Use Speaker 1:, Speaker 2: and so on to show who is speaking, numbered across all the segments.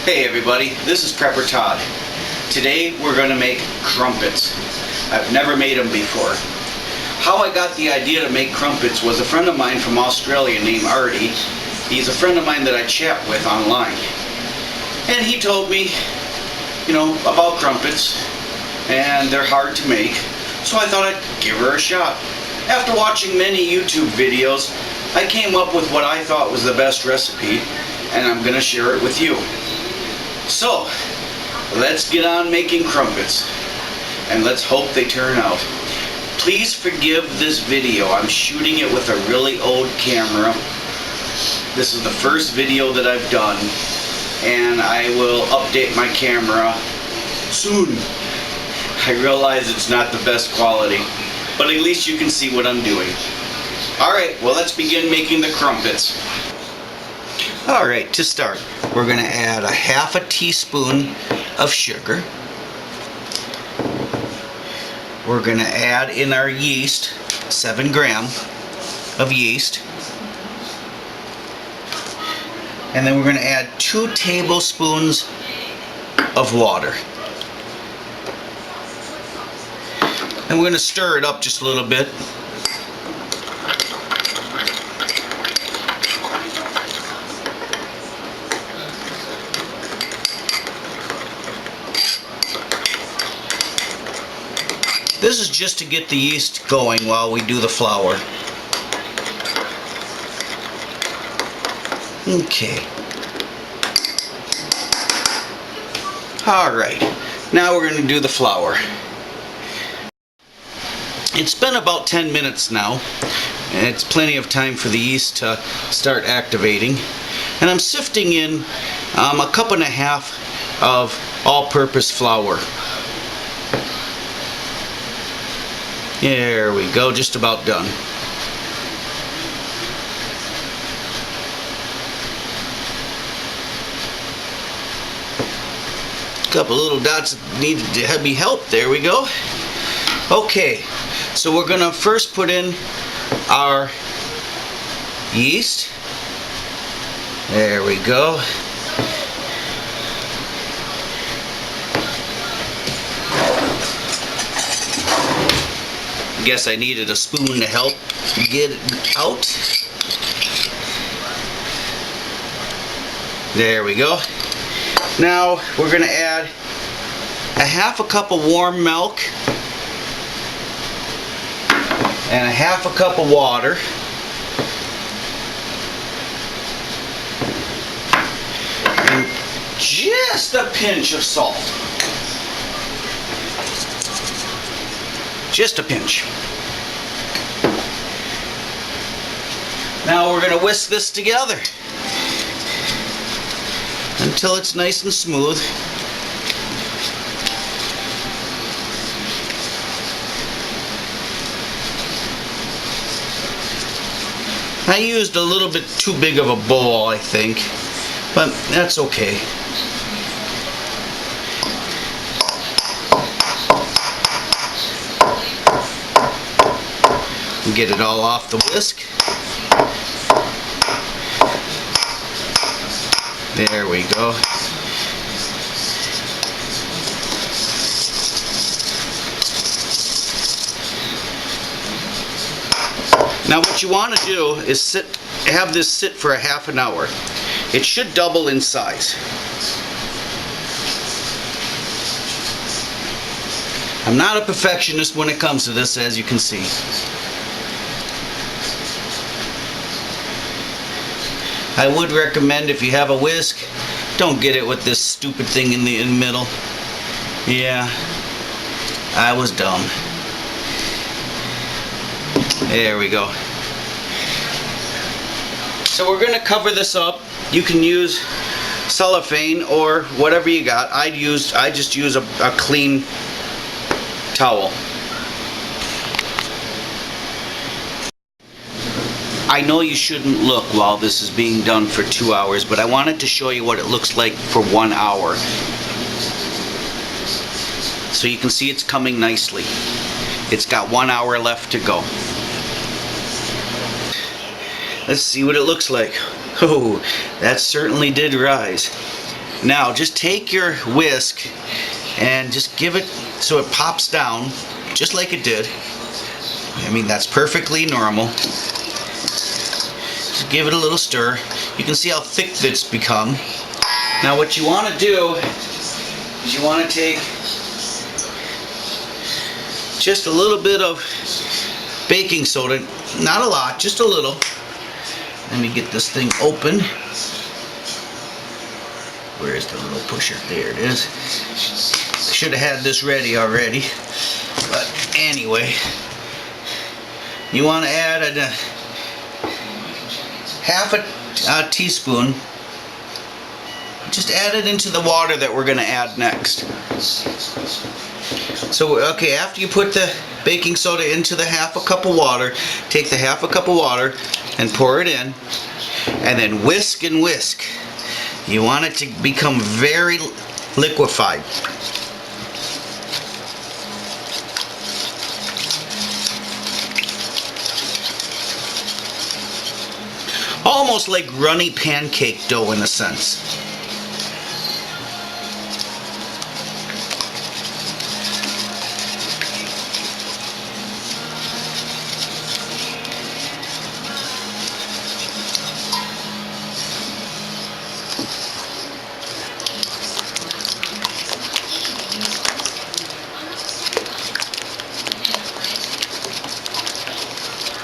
Speaker 1: Hey everybody, this is Prepper Todd. Today we're going to make crumpets. I've never made them before. How I got the idea to make crumpets was a friend of mine from Australia named Artie. He's a friend of mine that I chat with online. And he told me, about crumpets, and they're hard to make. So I thought I'd give her a shot. After watching many YouTube videos, I came up with what I thought was the best recipe, and I'm going to share it with you. So, let's get on making crumpets, and let's hope they turn out. Please forgive this video. I'm shooting it with a really old camera. This is the first video that I've done, and I will update my camera soon. I realize it's not the best quality, but at least you can see what I'm doing. Alright, well, let's begin making the crumpets. Alright, to start, we're going to add a half a teaspoon of sugar. We're going to add in our yeast, 7 grams of yeast. And then we're going to add 2 tablespoons of water. And we're going to stir it up just a little bit. This is just to get the yeast going while we do the flour. Okay. Alright, now we're going to do the flour. It's been about 10 minutes now, and it's plenty of time for the yeast to start activating. And I'm sifting in a cup and a half of all-purpose flour. There we go, just about done. Couple little dots that needed to be helped. There we go. Okay, so we're gonna first put in our yeast. There we go. Guess I needed a spoon to help get it out. There we go. Now we're going to add a half a cup of warm milk and a half a cup of water. And just a pinch of salt. Just a pinch. Now we're going to whisk this together until it's nice and smooth. I used a little bit too big of a bowl, I think, but that's okay. Get it all off the whisk. There we go. Now what you want to do is have this sit for a half an hour. It should double in size. I'm not a perfectionist when it comes to this, as you can see. I would recommend, if you have a whisk, don't get it with this stupid thing in the middle. Yeah, I was dumb. There we go. So we're going to cover this up. You can use cellophane or whatever you got. I just use a clean towel. I know you shouldn't look while this is being done for 2 hours, but I wanted to show you what it looks like for 1 hour. So you can see it's coming nicely. It's got 1 hour left to go. Let's see what it looks like. Oh, that certainly did rise. Now just take your whisk and just give it so it pops down just like it did. I mean, that's perfectly normal. Just give it a little stir. You can see how thick it's become. Now what you want to do is you want to take just a little bit of baking soda, not a lot, just a little. Let me get this thing open. Where's the little pusher? There it is. I should have had this ready already. But anyway, you want to add a half a teaspoon. Just add it into the water that we're going to add next. So, okay, after you put the baking soda into the half a cup of water, take the half a cup of water and pour it in, and then whisk and whisk. You want it to become very liquefied. Almost like runny pancake dough in a sense.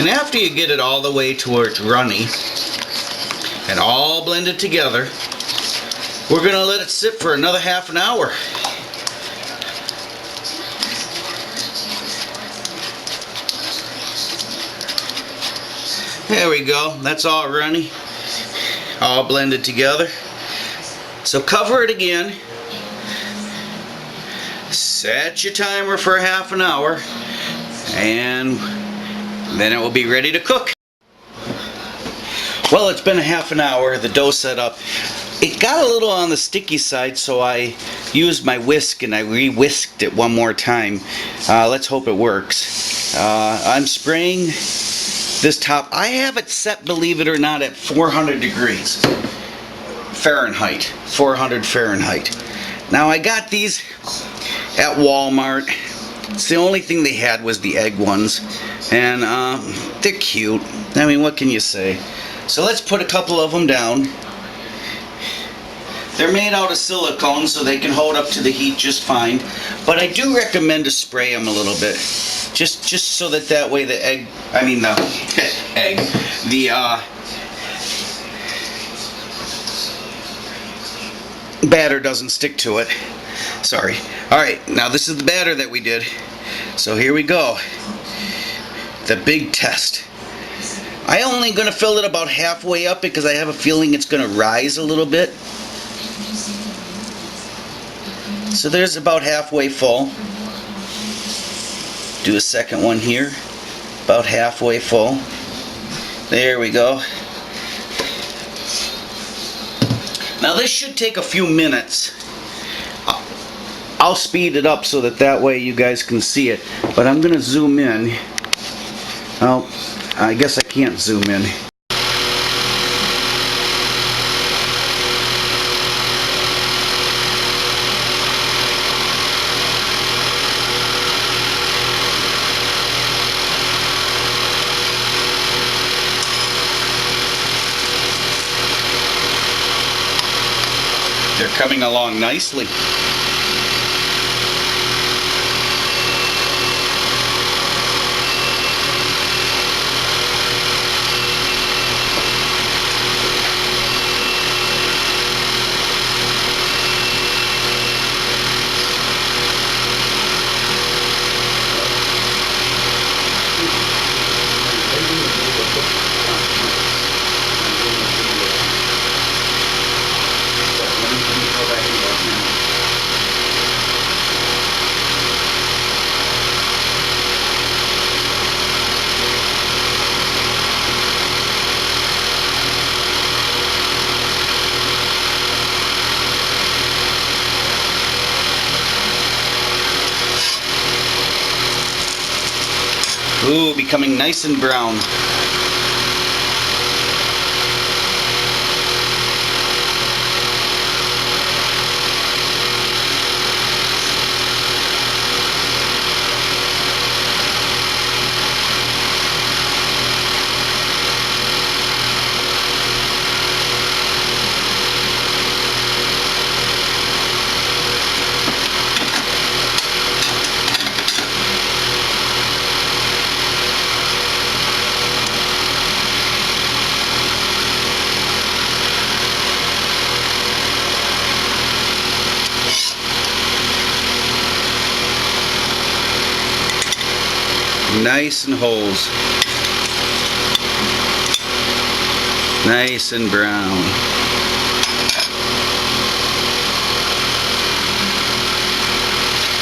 Speaker 1: And after you get it all the way to where it's runny and all blended together, we're going to let it sit for another half an hour. There we go. That's all runny, all blended together. So cover it again. Set your timer for half an hour, and then it will be ready to cook. Well, it's been a half an hour. The dough set up. It got a little on the sticky side, so I used my whisk and I re-whisked it one more time. Let's hope it works. I'm spraying this top. I have it set, believe it or not, at 400 degrees Fahrenheit. 400 Fahrenheit. Now I got these at Walmart. It's the only thing they had was the egg ones, and they're cute. I mean, what can you say? So let's put a couple of them down. They're made out of silicone, so they can hold up to the heat just fine. But I do recommend to spray them a little bit, just so that way the egg, I mean the egg, the batter doesn't stick to it. Sorry. Alright, now this is the batter that we did. So here we go. The big test. I'm only going to fill it about halfway up because I have a feeling it's going to rise a little bit. So there's about halfway full. Do a second one here. About halfway full. There we go. Now this should take a few minutes. I'll speed it up so that way you guys can see it. But I'm going to zoom in. Well, I guess I can't zoom in. They're coming along nicely. Ooh, becoming nice and brown. Nice and wholes. Nice and brown.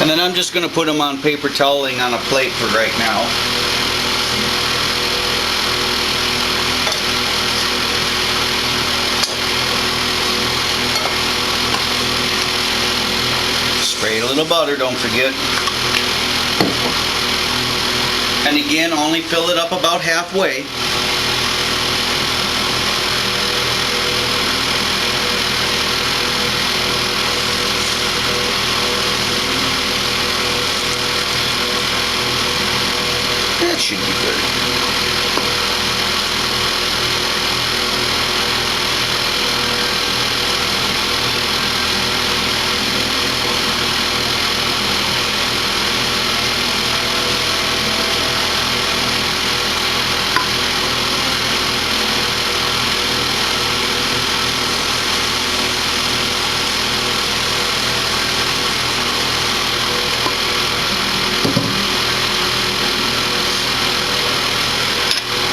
Speaker 1: And then I'm just going to put them on paper toweling on a plate for right now. Spray a little butter, don't forget. And again, only fill it up about halfway. That should be good.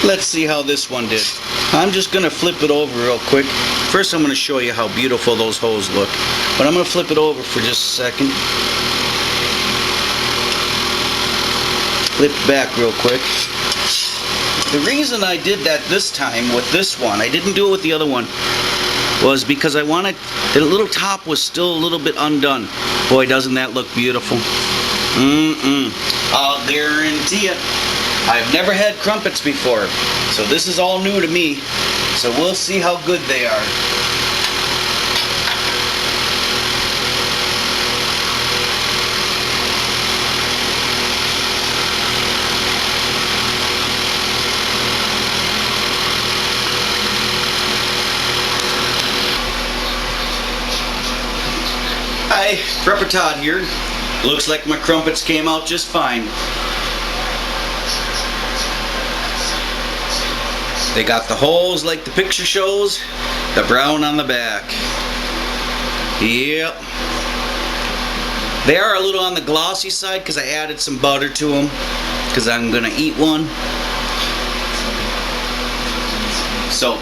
Speaker 1: Let's see how this one did. I'm just going to flip it over real quick. First I'm going to show you how beautiful those holes look. But I'm going to flip it over for just a second. Flip back real quick. The reason I did that this time with this one, I didn't do it with the other one, was because I wanted, the little top was still a little bit undone. Boy, doesn't that look beautiful. I'll guarantee it. I've never had crumpets before, so this is all new to me. So we'll see how good they are. Hi, Prepper Todd here. Looks like my crumpets came out just fine. They got the holes like the picture shows, the brown on the back. Yep. They are a little on the glossy side because I added some butter to them because I'm going to eat one. So,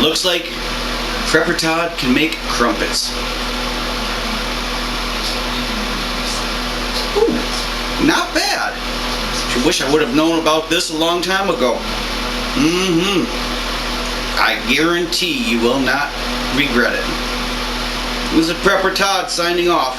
Speaker 1: looks like Prepper Todd can make crumpets. Ooh, not bad. I wish I would have known about this a long time ago. I guarantee you will not regret it. This is Prepper Todd signing off.